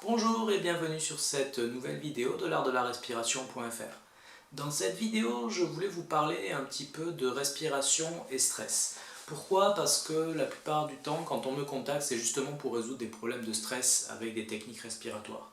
Bonjour et bienvenue sur cette nouvelle vidéo de l'art de la respiration.fr. Dans cette vidéo, je voulais vous parler un petit peu de respiration et stress. Pourquoi? Parce que la plupart du temps, quand on me contacte, c'est justement pour résoudre des problèmes de stress avec des techniques respiratoires.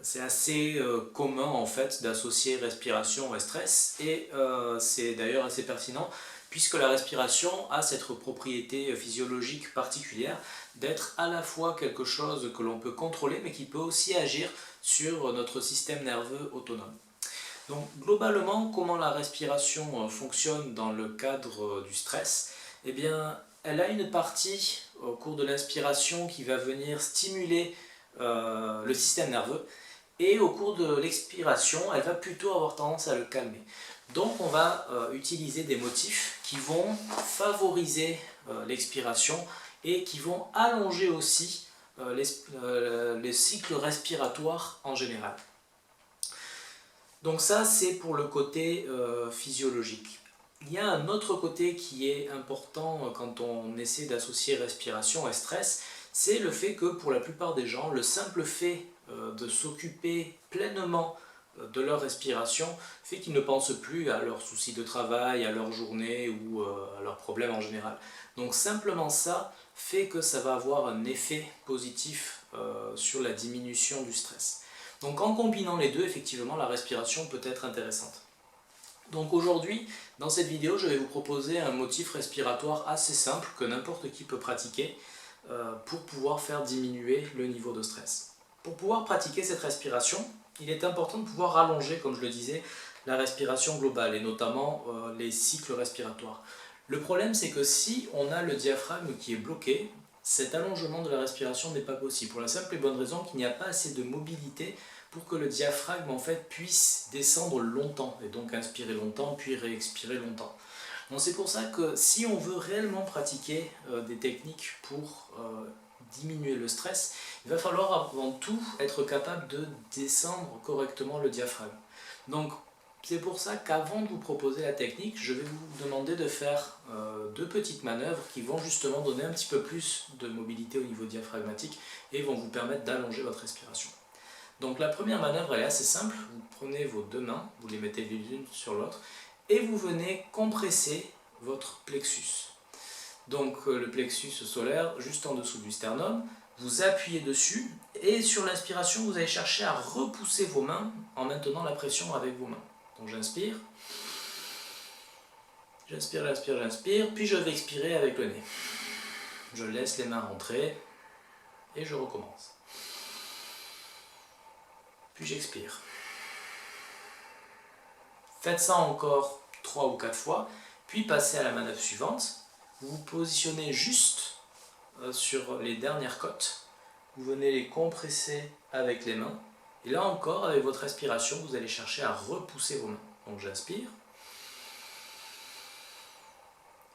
C'est assez commun en fait d'associer respiration et stress et c'est d'ailleurs assez pertinent puisque la respiration a cette propriété physiologique particulière d'être à la fois quelque chose que l'on peut contrôler mais qui peut aussi agir sur notre système nerveux autonome. Donc globalement, comment la respiration fonctionne dans le cadre du stress? Eh bien, elle a une partie au cours de l'inspiration qui va venir stimuler le système nerveux et au cours de l'expiration, elle va plutôt avoir tendance à le calmer. Donc on va utiliser des motifs qui vont favoriser l'expiration et qui vont allonger aussi les cycles respiratoires en général. Donc ça c'est pour le côté physiologique. Il y a un autre côté qui est important quand on essaie d'associer respiration et stress, c'est le fait que pour la plupart des gens, le simple fait de s'occuper pleinement de leur respiration fait qu'ils ne pensent plus à leurs soucis de travail, à leur journée ou à leurs problèmes en général. Donc simplement ça fait que ça va avoir un effet positif sur la diminution du stress. Donc en combinant les deux, effectivement, la respiration peut être intéressante. Donc aujourd'hui, dans cette vidéo, je vais vous proposer un motif respiratoire assez simple que n'importe qui peut pratiquer pour pouvoir faire diminuer le niveau de stress. Pour pouvoir pratiquer cette respiration, il est important de pouvoir allonger, comme je le disais, la respiration globale et notamment les cycles respiratoires. Le problème, c'est que si on a le diaphragme qui est bloqué, cet allongement de la respiration n'est pas possible, pour la simple et bonne raison qu'il n'y a pas assez de mobilité pour que le diaphragme en fait puisse descendre longtemps et donc inspirer longtemps puis réexpirer longtemps. Donc c'est pour ça que si on veut réellement pratiquer des techniques pour diminuer le stress, il va falloir avant tout être capable de descendre correctement le diaphragme. Donc c'est pour ça qu'avant de vous proposer la technique, je vais vous demander de faire deux petites manœuvres qui vont justement donner un petit peu plus de mobilité au niveau diaphragmatique et vont vous permettre d'allonger votre respiration. Donc la première manœuvre elle est assez simple, vous prenez vos deux mains, vous les mettez l'une sur l'autre et vous venez compresser votre plexus. Donc le plexus solaire juste en dessous du sternum, vous appuyez dessus et sur l'inspiration vous allez chercher à repousser vos mains en maintenant la pression avec vos mains. Donc j'inspire, j'inspire, j'inspire, j'inspire, puis je vais expirer avec le nez. Je laisse les mains rentrer et je recommence. Puis j'expire. Faites ça encore 3 ou 4 fois, puis passez à la manœuvre suivante. Vous vous positionnez juste sur les dernières côtes, vous venez les compresser avec les mains, et là encore, avec votre respiration, vous allez chercher à repousser vos mains. Donc j'inspire,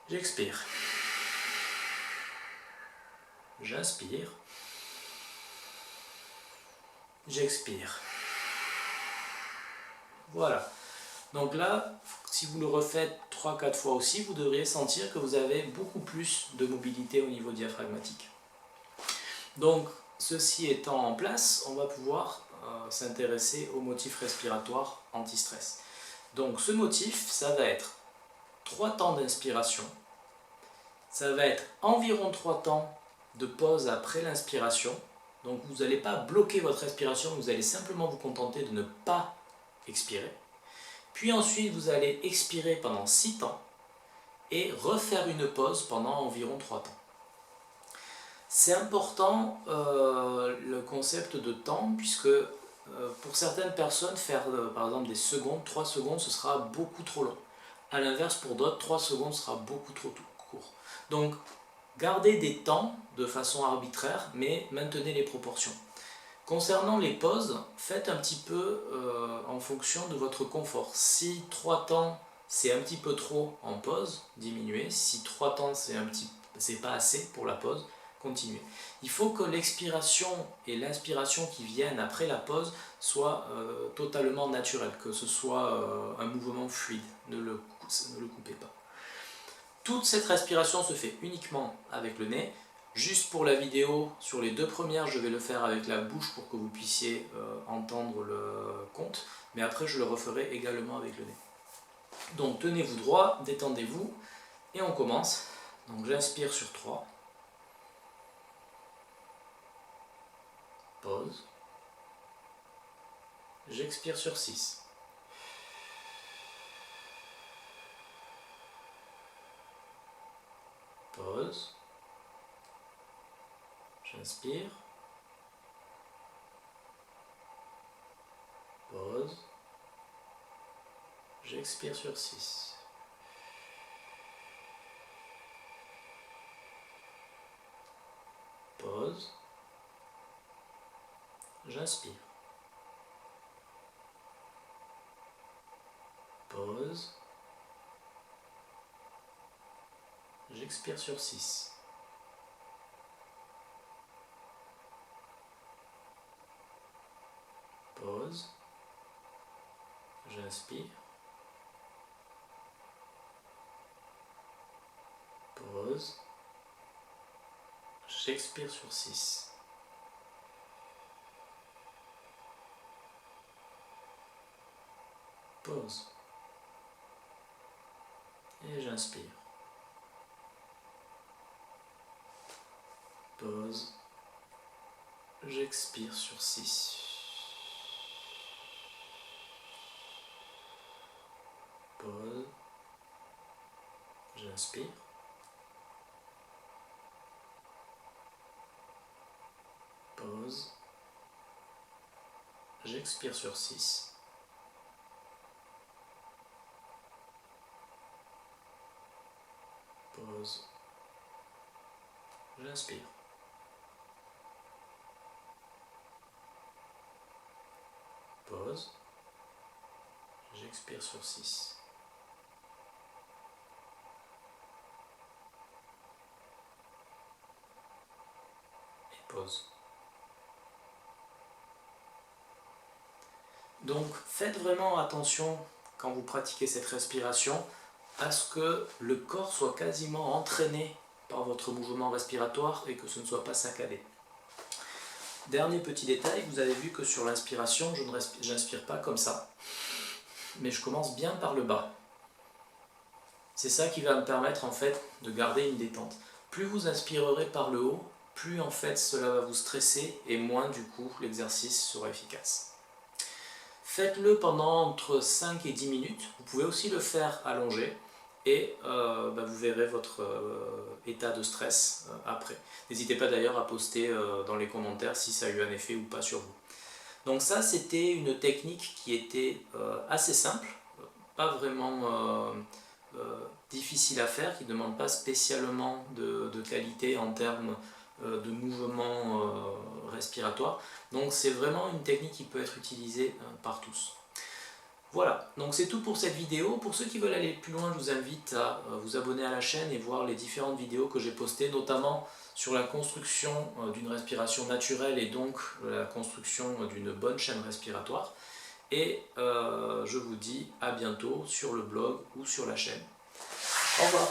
j'expire, j'inspire, j'expire. Voilà. Donc là, si vous le refaites 3-4 fois aussi, vous devriez sentir que vous avez beaucoup plus de mobilité au niveau diaphragmatique. Donc, ceci étant en place, on va pouvoir s'intéresser au motif respiratoire anti-stress. Donc ce motif, ça va être 3 temps d'inspiration, ça va être environ 3 temps de pause après l'inspiration. Donc vous n'allez pas bloquer votre respiration, vous allez simplement vous contenter de ne pas expirer. Puis ensuite, vous allez expirer pendant 6 temps et refaire une pause pendant environ 3 temps. C'est important le concept de temps puisque pour certaines personnes, faire par exemple des secondes, 3 secondes, ce sera beaucoup trop long. A l'inverse, pour d'autres, 3 secondes sera beaucoup trop court. Donc, gardez des temps de façon arbitraire, mais maintenez les proportions. Concernant les pauses, faites un petit peu en fonction de votre confort. Si 3 temps c'est un petit peu trop en pause, diminuez. Si 3 temps c'est pas assez pour la pause, continuez. Il faut que l'expiration et l'inspiration qui viennent après la pause soient totalement naturelles, que ce soit un mouvement fluide, ne le coupez pas. Toute cette respiration se fait uniquement avec le nez. Juste pour la vidéo, sur les 2 premières, je vais le faire avec la bouche pour que vous puissiez entendre le compte, mais après je le referai également avec le nez. Donc tenez-vous droit, détendez-vous, et on commence. Donc j'inspire sur 3. Pause. J'expire sur 6. Pause. J'inspire. Pause. J'expire sur 6. Pause. J'inspire. Pause. J'expire sur 6. Pause. J'inspire. Pause. J'expire sur 6. Pause. Et j'inspire. Pause. J'expire sur 6. Pause. J'inspire. Pause. J'expire sur 6. Pause. J'inspire. Pause. J'expire sur 6. Et pause. Donc faites vraiment attention quand vous pratiquez cette respiration à ce que le corps soit quasiment entraîné par votre mouvement respiratoire et que ce ne soit pas saccadé. Dernier petit détail, vous avez vu que sur l'inspiration, je n'inspire pas comme ça, mais je commence bien par le bas. C'est ça qui va me permettre en fait de garder une détente. Plus vous inspirerez par le haut, plus en fait cela va vous stresser et moins du coup l'exercice sera efficace. Faites-le pendant entre 5 et 10 minutes. Vous pouvez aussi le faire allongé et vous verrez votre état de stress après. N'hésitez pas d'ailleurs à poster dans les commentaires si ça a eu un effet ou pas sur vous. Donc ça, c'était une technique qui était assez simple, pas vraiment difficile à faire, qui ne demande pas spécialement de qualité en termes de mouvement respiratoire. Donc c'est vraiment une technique qui peut être utilisée par tous. Voilà, donc c'est tout pour cette vidéo. Pour ceux qui veulent aller plus loin, je vous invite à vous abonner à la chaîne et voir les différentes vidéos que j'ai postées, notamment sur la construction d'une respiration naturelle et donc la construction d'une bonne chaîne respiratoire. Et je vous dis à bientôt sur le blog ou sur la chaîne. Au revoir.